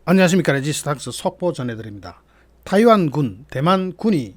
안녕하십니까. 레지스탕스 속보 전해드립니다. 타이완군, 대만군이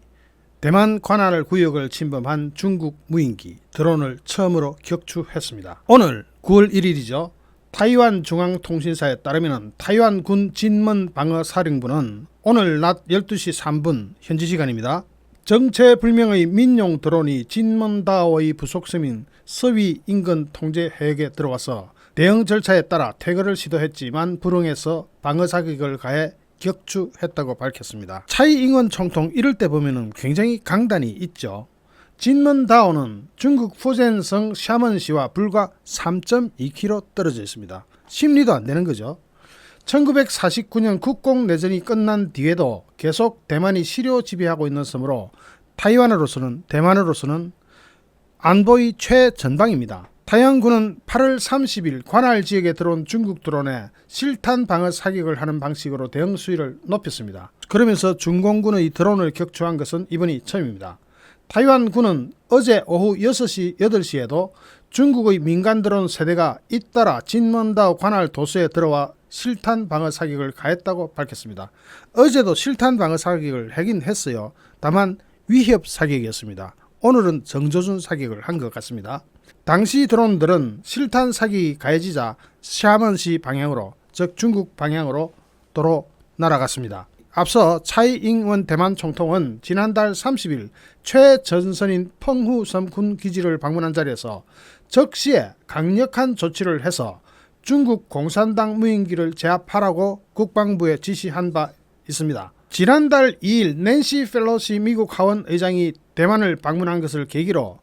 대만 관할 구역을 침범한 중국 무인기 드론을 처음으로 격추했습니다. 오늘 9월 1일이죠. 타이완 중앙통신사에 따르면 타이완군 진먼방어사령부는 오늘 낮 12시 3분 현지 시간입니다. 정체불명의 민용 드론이 진먼다오의 부속섬인 서위 인근 통제 해역에 들어와서 대응 절차에 따라 퇴거를 시도했지만 불응해서 방어사격을 가해 격추했다고 밝혔습니다. 차이잉원 총통 이럴 때 보면은 굉장히 강단이 있죠. 진먼다오는 중국 푸젠성 샤먼시와 불과 3.2km 떨어져 있습니다. 심리도 안 되는 거죠. 1949년 국공내전이 끝난 뒤에도 계속 대만이 시료 지배하고 있는 섬으로 대만으로서는 안보의 최전방입니다. 타이완군은 8월 30일 관할 지역에 들어온 중국 드론에 실탄 방어 사격을 하는 방식으로 대응 수위를 높였습니다. 그러면서 중공군의 드론을 격추한 것은 이번이 처음입니다. 타이완군은 어제 오후 6시, 8시에도 중국의 민간 드론 세대가 잇따라 진먼다오 관할 도서에 들어와 실탄 방어 사격을 가했다고 밝혔습니다. 어제도 실탄 방어 사격을 하긴 했어요. 다만 위협 사격이었습니다. 오늘은 정조준 사격을 한 것 같습니다. 당시 드론들은 실탄 사격이 가해지자 샤먼시 방향으로, 즉 중국 방향으로 도로 날아갔습니다. 앞서 차이잉원 대만 총통은 지난달 30일 최전선인 펑후섬 군기지를 방문한 자리에서 적시에 강력한 조치를 해서 중국 공산당 무인기를 제압하라고 국방부에 지시한 바 있습니다. 지난달 2일 낸시 펠로시 미국 하원 의장이 대만을 방문한 것을 계기로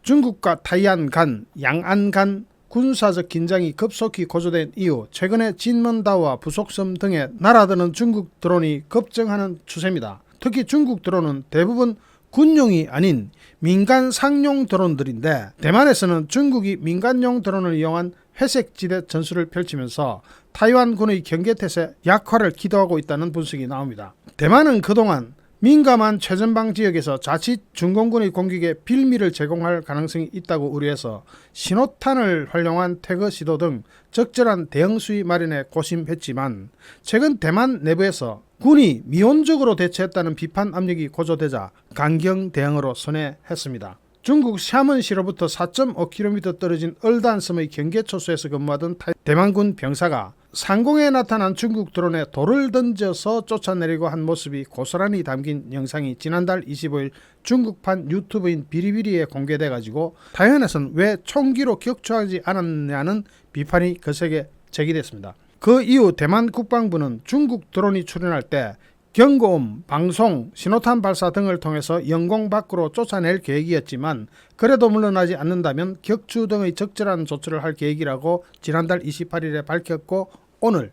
중국과 타이완 간, 양안 간 군사적 긴장이 급속히 고조된 이후 최근에 진먼다오와 부속섬 등에 날아드는 중국 드론이 급증하는 추세입니다. 특히 중국 드론은 대부분 군용이 아닌 민간 상용 드론들인데 대만에서는 중국이 민간용 드론을 이용한 회색지대 전술을 펼치면서 타이완군의 경계태세 약화를 기도하고 있다는 분석이 나옵니다. 대만은 그동안 민감한 최전방 지역에서 자칫 중공군의 공격에 빌미를 제공할 가능성이 있다고 우려해서 신호탄을 활용한 퇴거 시도 등 적절한 대응 수위 마련에 고심했지만 최근 대만 내부에서 군이 미온적으로 대처했다는 비판 압력이 고조되자 강경 대응으로 선회했습니다. 중국 샤먼시로부터 4.5km 떨어진 얼단섬의 경계초소에서 근무하던 대만군 병사가 상공에 나타난 중국 드론에 돌을 던져서 쫓아내려고 한 모습이 고스란히 담긴 영상이 지난달 25일 중국판 유튜브인 비리비리에 공개돼 가지고 타이완에서는 왜 총기로 격추하지 않았냐는 비판이 거세게 제기됐습니다. 그 이후 대만 국방부는 중국 드론이 출현할 때 경고음, 방송, 신호탄 발사 등을 통해서 영공 밖으로 쫓아낼 계획이었지만 그래도 물러나지 않는다면 격추 등의 적절한 조치를 할 계획이라고 지난달 28일에 밝혔고 오늘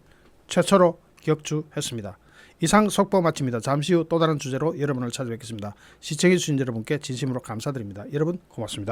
최초로 격추했습니다. 이상 속보 마칩니다. 잠시 후 또 다른 주제로 여러분을 찾아뵙겠습니다. 시청해주신 여러분께 진심으로 감사드립니다. 여러분 고맙습니다.